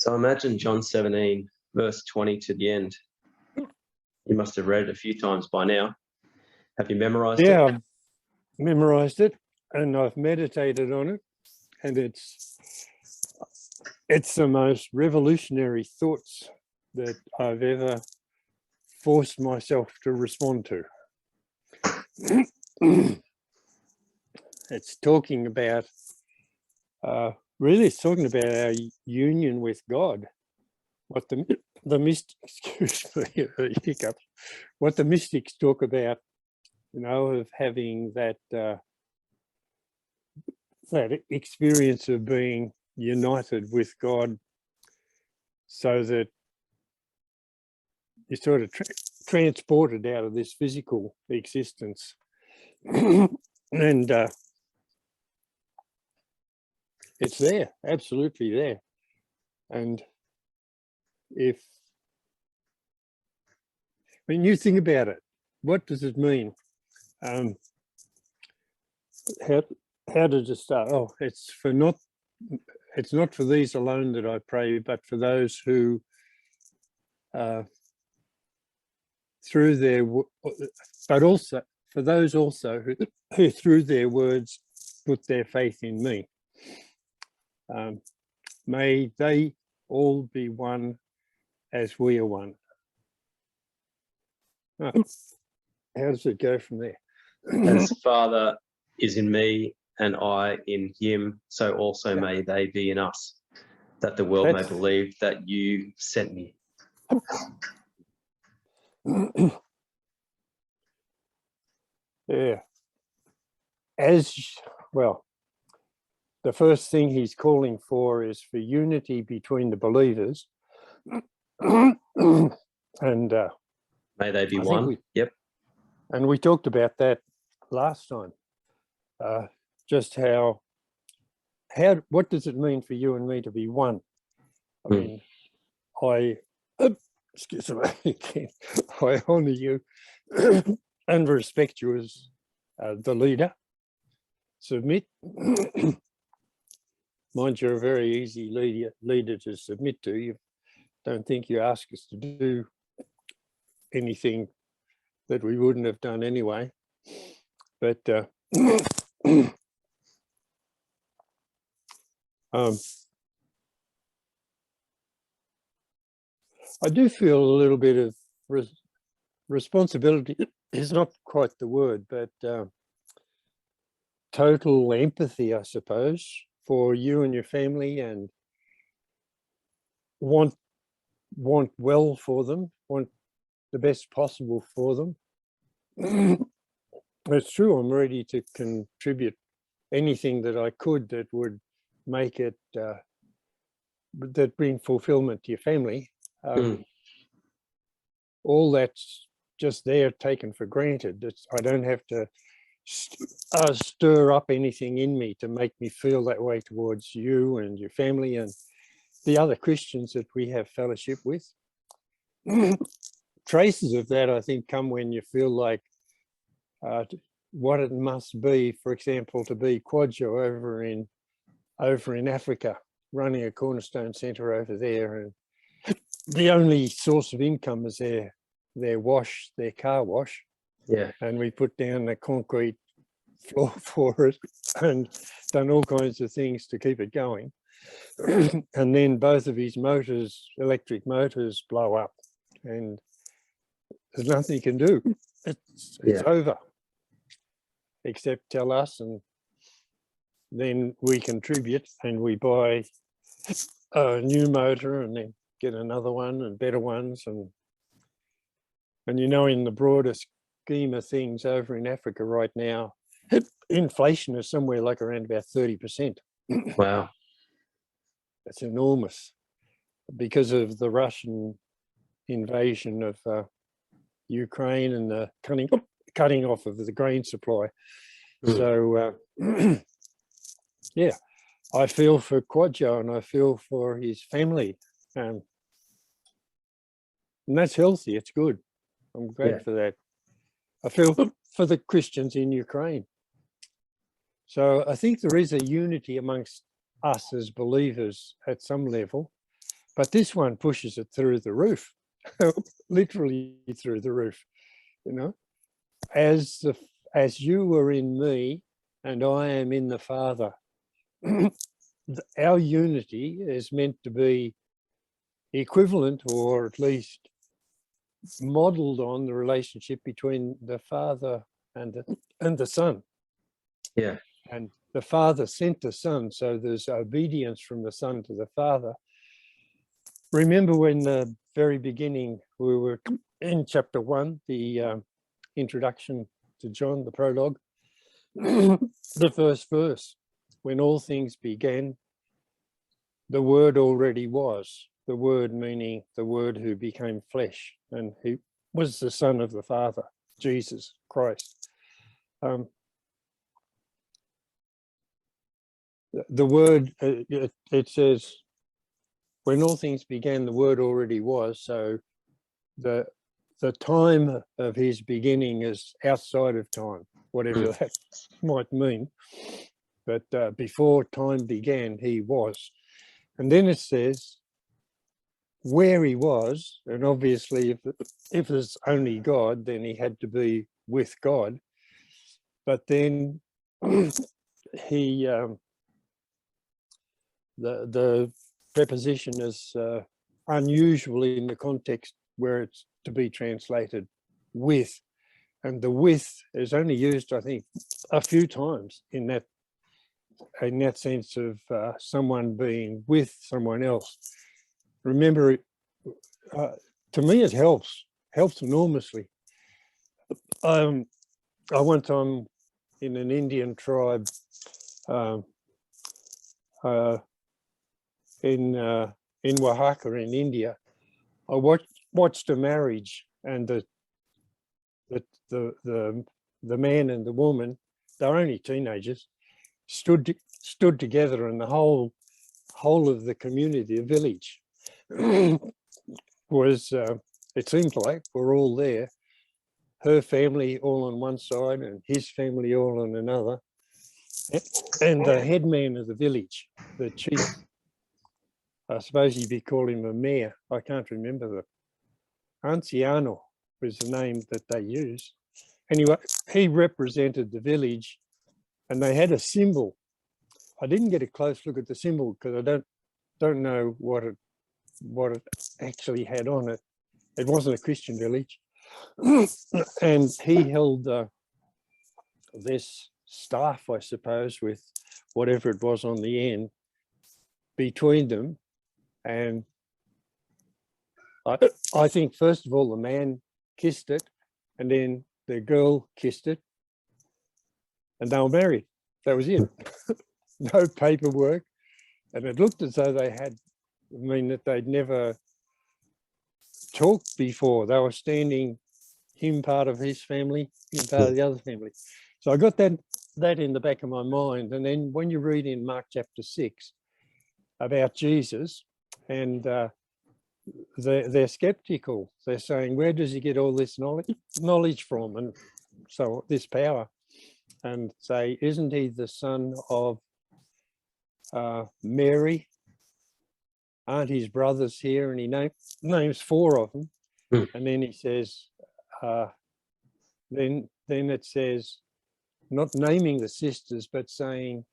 So imagine John 17, verse 20 to the end. You must have read it a few times by now. Have you memorized it? Yeah, I've memorized it and I've meditated on it, and it's the most revolutionary thoughts that I've ever forced myself to respond to. It's talking about, really it's talking about our union with God. What the mystics, excuse me, hiccup, what the mystics talk about, of having that that experience of being united with God, so that you're sort of transported out of this physical existence. And it's there, absolutely there. And when you think about it, what does it mean? How did it start? Oh, it's not for these alone that I pray, but for those who through their, but also for those also who through their words put their faith in me. May they all be one as we are one. How does it go from there? As Father is in me and I in him, so also may they be in us, that the world may believe that you sent me. Yeah. As well, the first thing he's calling for is for unity between the believers. And may they be one. Yep. And we talked about that last time. Just what does it mean for you and me to be one? I mean, excuse me, I honor you and respect you as the leader. Submit. Mind you're a very easy leader to submit to. You don't think you ask us to do anything that we wouldn't have done anyway. But I do feel a little bit of responsibility is not quite the word, but total empathy, I suppose, for you and your family, and want well for them, want the best possible for them. It's true, I'm ready to contribute anything that I could that would make it, that bring fulfillment to your family. All that's just there taken for granted. I don't have to stir up anything in me to make me feel that way towards you and your family and the other Christians that we have fellowship with. Traces of that, I think, come when you feel like what it must be, for example, to be Quadjo over in Africa, running a Cornerstone Centre over there, and the only source of income is their car wash. Yeah. And we put down the concrete floor for it and done all kinds of things to keep it going. And then both of his electric motors, blow up, and there's nothing you can do. It's over, except tell us, and then we contribute and we buy a new motor and then get another one and better ones. And in the broader scheme of things over in Africa right now, inflation is somewhere like around about 30%. Wow. That's enormous because of the Russian invasion of Ukraine and the cutting off of the grain supply. So yeah, I feel for Quadjo and I feel for his family, and that's healthy. It's good. I'm glad for that. I feel for the Christians in Ukraine. So I think there is a unity amongst us as believers at some level, But this one pushes it through the roof, literally through the roof, you know. As you were in me and I am in the Father. Our unity is meant to be equivalent, or at least modeled on the relationship between the Father and the Son. Yeah. And the Father sent the Son, so there's obedience from the Son to the Father. Remember when the very beginning, we were in chapter 1, the introduction to John, the prologue, the first verse, when all things began, the Word already was. The Word meaning the Word who became flesh, and he was the Son of the Father, Jesus Christ. The Word, it says, when all things began, the Word already was. So the time of his beginning is outside of time, whatever that might mean. But before time began, he was. And then it says where he was, and obviously if there's only God, then he had to be with God. But then he, the preposition is unusual in the context where it's to be translated with. And the with is only used, I think, a few times in that sense of someone being with someone else. Remember, to me, it helps enormously. I one time in an Indian tribe in Oaxaca in India, I watched a marriage, and the man and the woman, they're only teenagers, stood together, and the whole of the community, the village, was, it seemed like, we're all there. Her family all on one side and his family all on another. And the headman of the village, the chief, I suppose you'd be calling him a mayor. I can't remember. The Anciano was the name that they used. Anyway, he represented the village, and they had a symbol. I didn't get a close look at the symbol because I don't know what it actually had on it. It wasn't a Christian village. And he held this staff, I suppose, with whatever it was on the end between them. And I think, first of all, the man kissed it, and then the girl kissed it, and they were married. That was it. No paperwork. And it looked as though they had, that they'd never talked before. They were standing, him part of his family, him part of the other family. So I got that in the back of my mind. And then when you read in Mark chapter 6 about Jesus, and they're skeptical. They're saying, where does he get all this knowledge from, and so this power? And say, isn't he the son of Mary? Aren't his brothers here? And he names 4 of them. And then he says, then it says, not naming the sisters, but saying,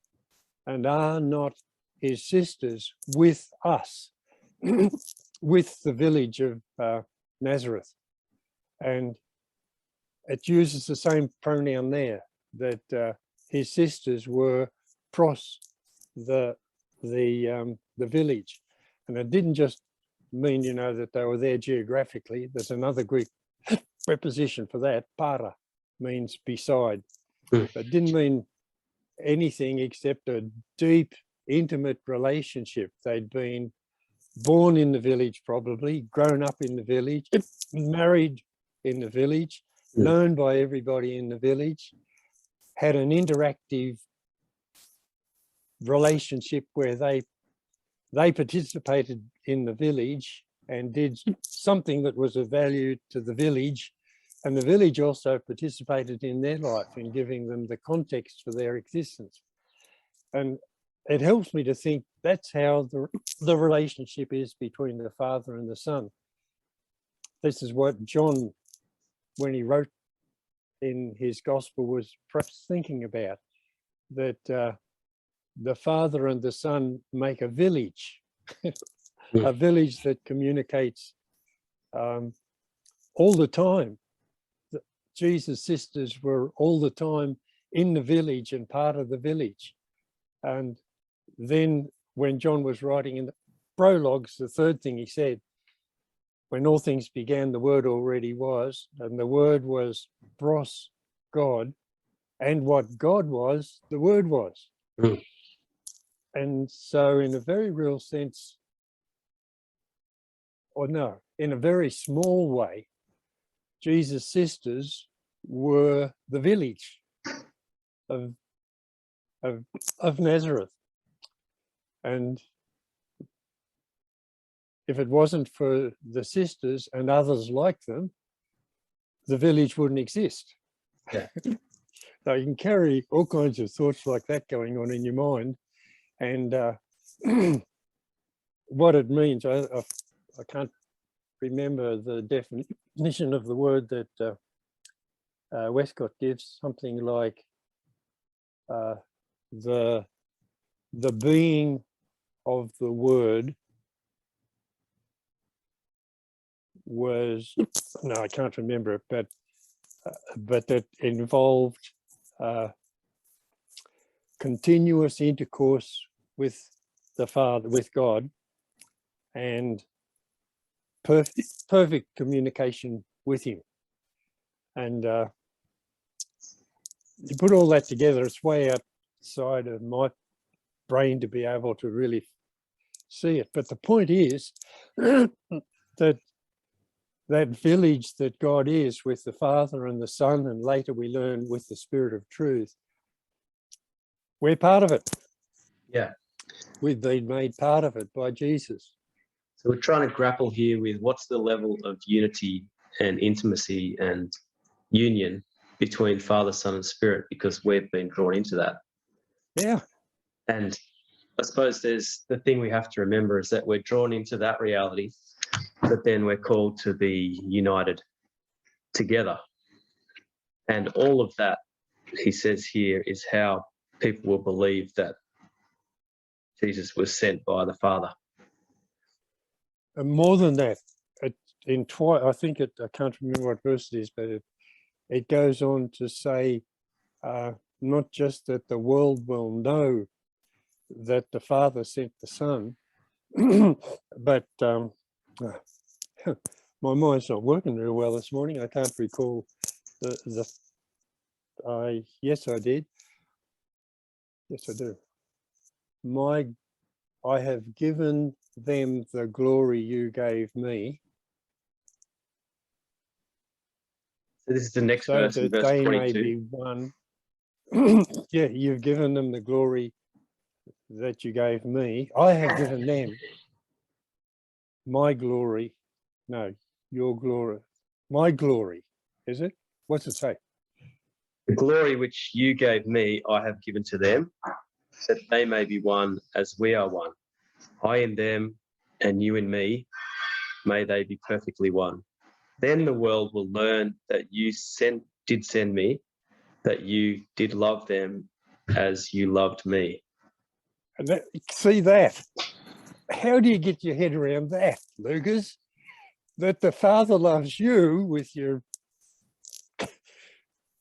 and are not his sisters with us, with the village of Nazareth? And it uses the same pronoun there, that his sisters were pros the village. And it didn't just mean, that they were there geographically. There's another Greek preposition for that, para, means beside. But it didn't mean anything except a deep, intimate relationship. They'd been born in the village, probably, grown up in the village, married in the village, known by everybody in the village, had an interactive relationship where they participated in the village and did something that was of value to the village, and the village also participated in their life in giving them the context for their existence. And it helps me to think that's how the relationship is between the Father and the Son. This is what John, when he wrote in his gospel, was perhaps thinking about, that the Father and the Son make a village, a village that communicates all the time. Jesus' sisters were all the time in the village and part of the village. And then when John was writing in the prologues, the third thing he said, when all things began, the Word already was, and the Word was pros, God, and what God was, the Word was. Mm. And so in a very real sense, or no, in a very small way, Jesus' sisters were the village of Nazareth. And if it wasn't for the sisters and others like them, the village wouldn't exist. Yeah. So you can carry all kinds of thoughts like that going on in your mind. And what it means, I can't remember the definition of the word that Westcott gives, something like the being of the Word was, no, I can't remember it, but that involved continuous intercourse with the Father, with God, and perfect communication with Him. And you put all that together, it's way outside of my brain to be able to really see it. But the point is that village that God is with the Father and the Son, and later we learn with the Spirit of truth, we're part of it. Yeah. We've been made part of it by Jesus. So we're trying to grapple here with what's the level of unity and intimacy and union between Father, Son, and Spirit, because we've been drawn into that. Yeah. And I suppose there's the thing we have to remember is that we're drawn into that reality, but then we're called to be united together. And all of that, he says here, is how people will believe that Jesus was sent by the Father. And more than that, I can't remember what verse it is, but it goes on to say, not just that the world will know that the Father sent the Son, but my mind's not working real well this morning. I can't recall yes, I did. Yes, I do. I have given them the glory you gave me. So this is the next so verse, in that verse they 22. may be one. Yeah, you've given them the glory that you gave me. I have given them my glory. No, your glory. My glory, is it? What's it say? The glory which you gave me, I have given to them, that they may be one as we are one. I in them and you in me, may they be perfectly one. Then the world will learn that you did send me, that you did love them as you loved me. And see that? How do you get your head around that, Lucas? That the Father loves you with your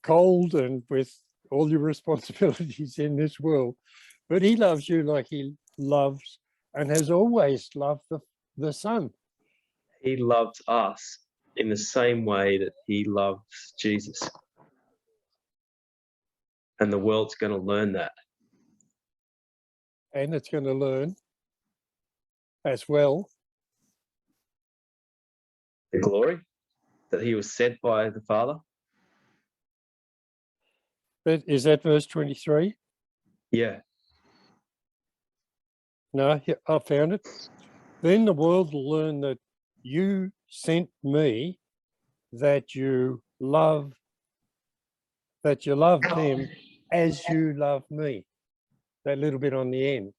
cold and with all your responsibilities in this world, but He loves you like He loves and has always loved the Son. He loved us in the same way that He loved Jesus. And the world's going to learn that. And it's going to learn as well The glory that He was sent by the Father. But is that verse 23? Yeah. No, I found it. Then the world will learn that you sent me, that you loved them as you love me. That little bit on the end.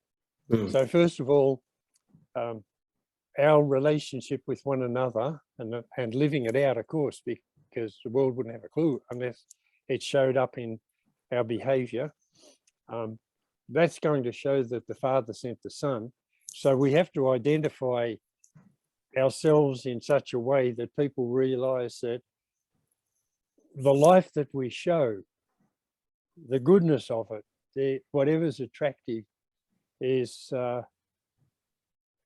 So first of all, our relationship with one another and living it out, of course, because the world wouldn't have a clue unless it showed up in our behavior. That's going to show that the Father sent the Son. So we have to identify ourselves in such a way that people realize that the life that we show, the goodness of it, whatever's attractive is,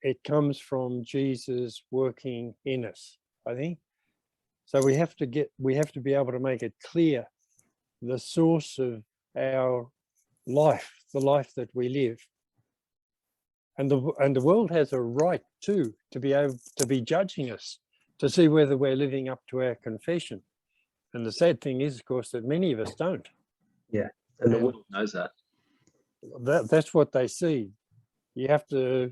it comes from Jesus working in us, I think. So we have to be able to make it clear the source of our life, the life that we live. And the world has a right to be able to be judging us, to see whether we're living up to our confession. And the sad thing is, of course, that many of us don't. Yeah, and the world knows that. That's what they see. You have to,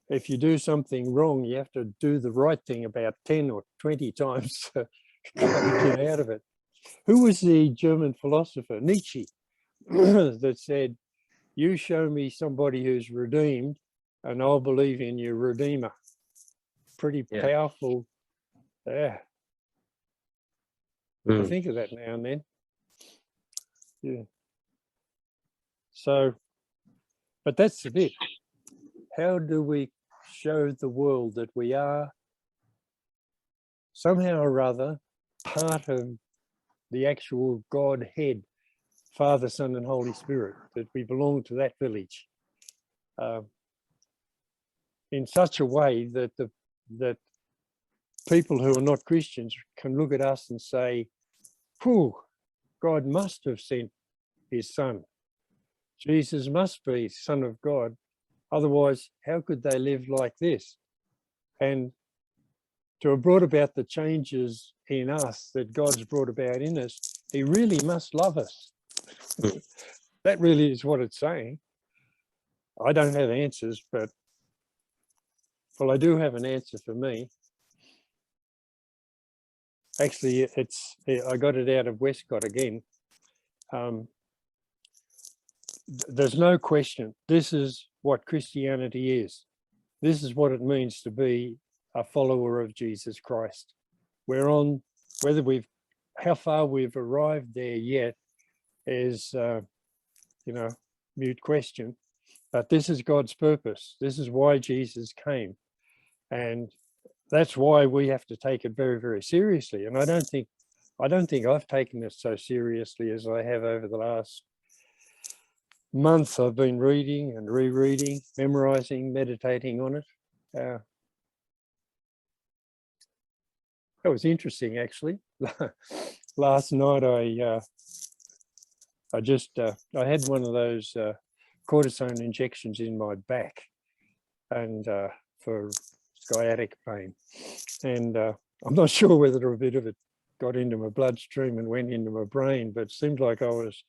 if you do something wrong, you have to do the right thing about 10 or 20 times to get out of it. Who was the German philosopher, Nietzsche, that said, you show me somebody who's redeemed and I'll believe in your redeemer? Pretty powerful. Yeah. I think of that now and then. Yeah. So, but that's the bit. How do we show the world that we are somehow or other part of the actual Godhead, Father, Son, and Holy Spirit, that we belong to that village, in such a way that that people who are not Christians can look at us and say, "Whew, God must have sent his Son. Jesus must be Son of God. Otherwise, how could they live like this?" And to have brought about the changes in us that God's brought about in us, he really must love us. That really is what it's saying. I don't have answers, but, well, I do have an answer for me. Actually, I got it out of Westcott again. There's no question. This is what Christianity is. This is what it means to be a follower of Jesus Christ. We're on, how far we've arrived there yet is, mute question. But this is God's purpose. This is why Jesus came. And that's why we have to take it very, very seriously. And I don't think I've taken this so seriously as I have over the last month. I've been reading and rereading, memorizing, meditating on it. That was interesting, actually. Last night I had one of those cortisone injections in my back, and for sciatic pain, and I'm not sure whether a bit of it got into my bloodstream and went into my brain, but it seemed like I was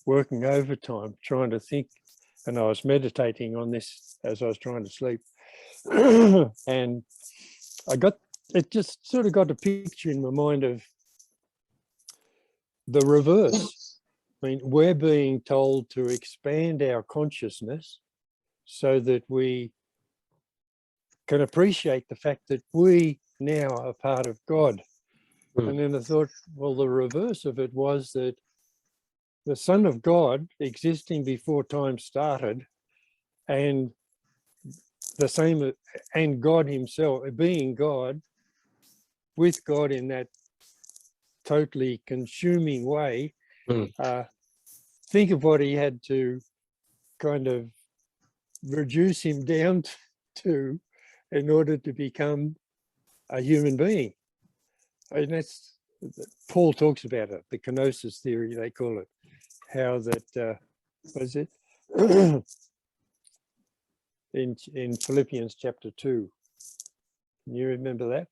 working overtime trying to think, and I was meditating on this as I was trying to sleep. And it just sort of got a picture in my mind of the reverse. I mean, we're being told to expand our consciousness so that we can appreciate the fact that we now are part of God. And then I thought, well, the reverse of it was that the Son of God, existing before time started, and the same, and God himself, being God, with God in that totally consuming way, think of what he had to kind of reduce him down to in order to become a human being. And that's, Paul talks about it, the kenosis theory, they call it, how that, was it? in Philippians chapter 2. Can you remember that?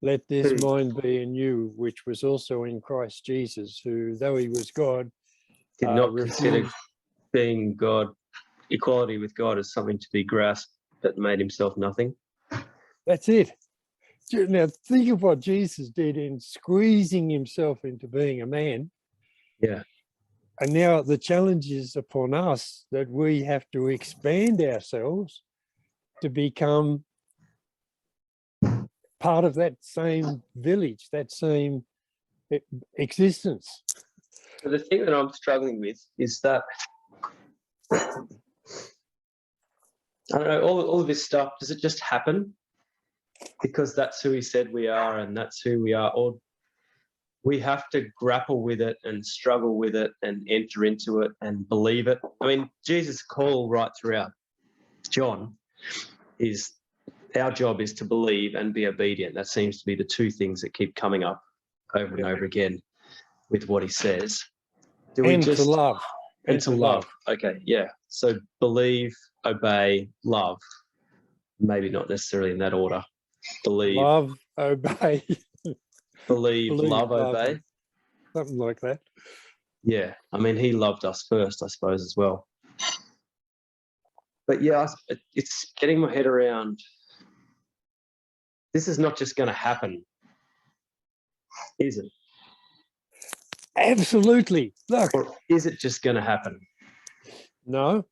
Let this mind be in you, which was also in Christ Jesus, who, though he was God, did not consider being God, equality with God, as something to be grasped, but made himself nothing. That's it. Now think of what Jesus did in squeezing himself into being a man. Yeah. And now the challenge is upon us that we have to expand ourselves to become part of that same village, that same existence. So the thing that I'm struggling with is that, I don't know, all of this stuff, does it just happen because that's who he said we are and that's who we are? Or we have to grapple with it and struggle with it and enter into it and believe it? I mean, Jesus' call right throughout John is our job is to believe and be obedient. That seems to be the two things that keep coming up over and over again with what he says. Do we And just to love. and to love? Okay, yeah. So believe, obey, love. Maybe not necessarily in that order. Believe, Love, obey. believe, love, obey. Something like that. Yeah, I mean, he loved us first, I suppose, as well. But yeah, it's getting my head around. This is not just going to happen, is it? Absolutely. Look. Or is it just going to happen? No.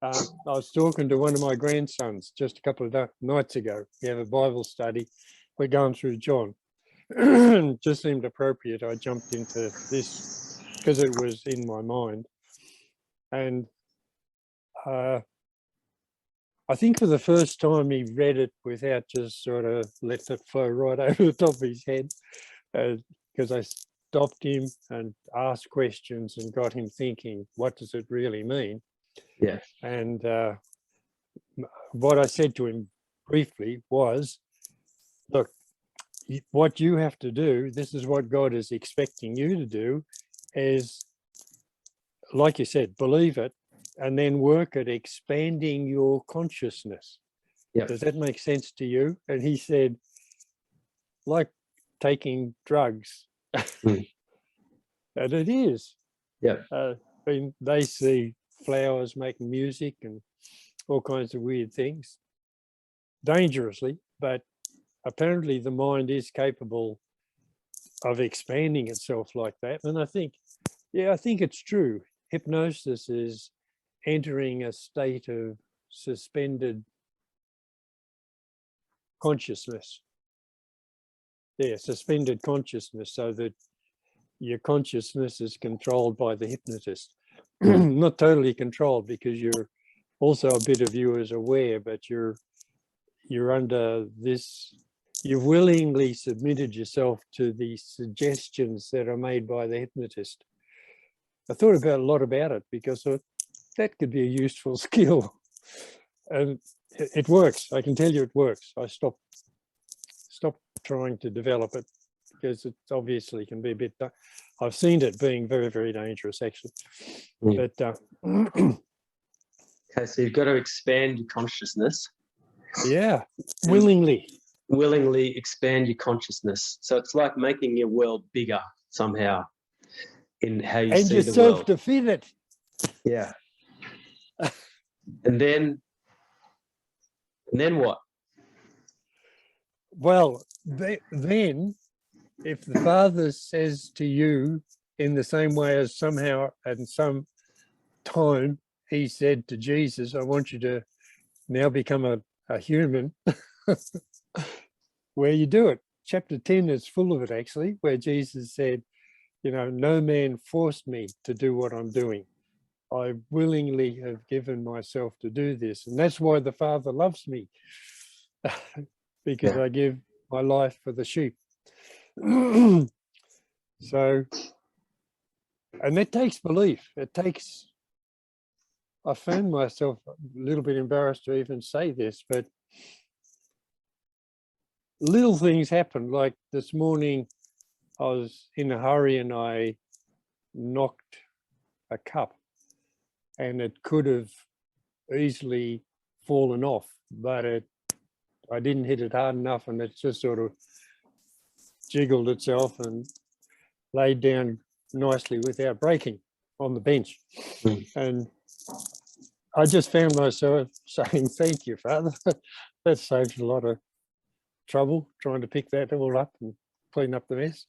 I was talking to one of my grandsons just a couple of nights ago. We have a Bible study. We're going through John. Just seemed appropriate. I jumped into this because it was in my mind. And I think for the first time he read it without just sort of let it flow right over the top of his head, because I stopped him and asked questions and got him thinking, what does it really mean? Yeah. And what I said to him briefly was, look, what you have to do, this is what God is expecting you to do, is, like you said, believe it, and then work at expanding your consciousness. Yeah. Does that make sense to you? And he said, like taking drugs. Mm. And it is. Yeah. I mean, they see flowers making music and all kinds of weird things, dangerously, but apparently the mind is capable of expanding itself like that. And I think it's true. Hypnosis is entering a state of suspended consciousness. Yeah, suspended consciousness, so that your consciousness is controlled by the hypnotist. Not totally controlled, because you're also a bit of you is aware, but you're under this, you've willingly submitted yourself to the suggestions that are made by the hypnotist. I thought about a lot about it because that could be a useful skill, and it works. I can tell you it works. I stopped trying to develop it because it obviously can be a bit, I've seen it being very, very dangerous actually. Mm. But Okay, so you've got to expand your consciousness. yeah, willingly Expand your consciousness. So it's like making your world bigger somehow in how you and see the yourself world. to fit it. Yeah. And then what? Well, then if the Father says to you in the same way as somehow at some time he said to Jesus, I want you to now become a human, where you do it. Chapter 10 is full of it actually, where Jesus said, you know, no man forced me to do what I'm doing. I willingly have given myself to do this. And that's why the Father loves me, because I give my life for the sheep. So, and that takes belief. It takes, I found myself a little bit embarrassed to even say this, but little things happen. Like this morning, I was in a hurry and I knocked a cup, and it could have easily fallen off, but I didn't hit it hard enough, and it just sort of jiggled itself and laid down nicely without breaking on the bench. And I just found myself saying, thank you, Father. That saved a lot of trouble trying to pick that all up and clean up the mess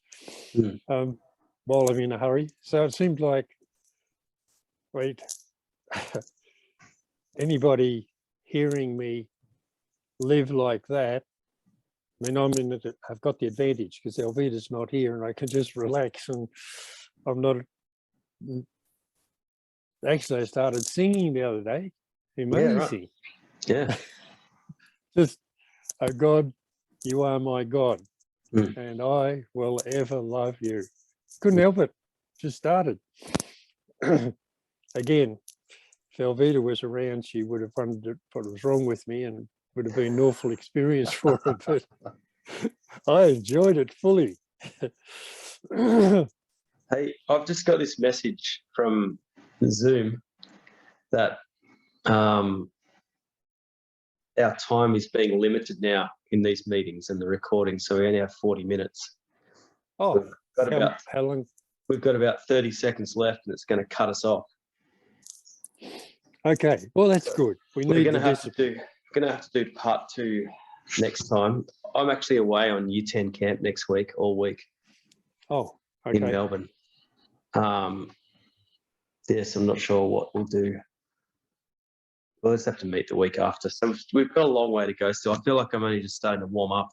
while I'm in a hurry. So it seemed like wait, anybody hearing me live like that, I mean, I've got the advantage because Elvita's not here and I can just relax, and I'm not, actually I started singing the other day. Amazing. Yeah. Just, oh God, you are my God, Mm. and I will ever love you. Couldn't help it, just started. Again, if Elvita was around, she would have wondered what was wrong with me, and would have been an awful experience for her, but I enjoyed it fully. Hey, I've just got this message from Zoom that our time is being limited now in these meetings and the recording, so we only have 40 minutes. Oh, how long? We've got about 30 seconds left, and it's going to cut us off. Okay, well, that's good. We're going to have to do part 2 next time. I'm actually away on Year 10 camp next week, all week. Oh, okay. In Melbourne. Yes, I'm not sure what we'll do. We'll just have to meet the week after. So we've got a long way to go still. I feel like I'm only just starting to warm up.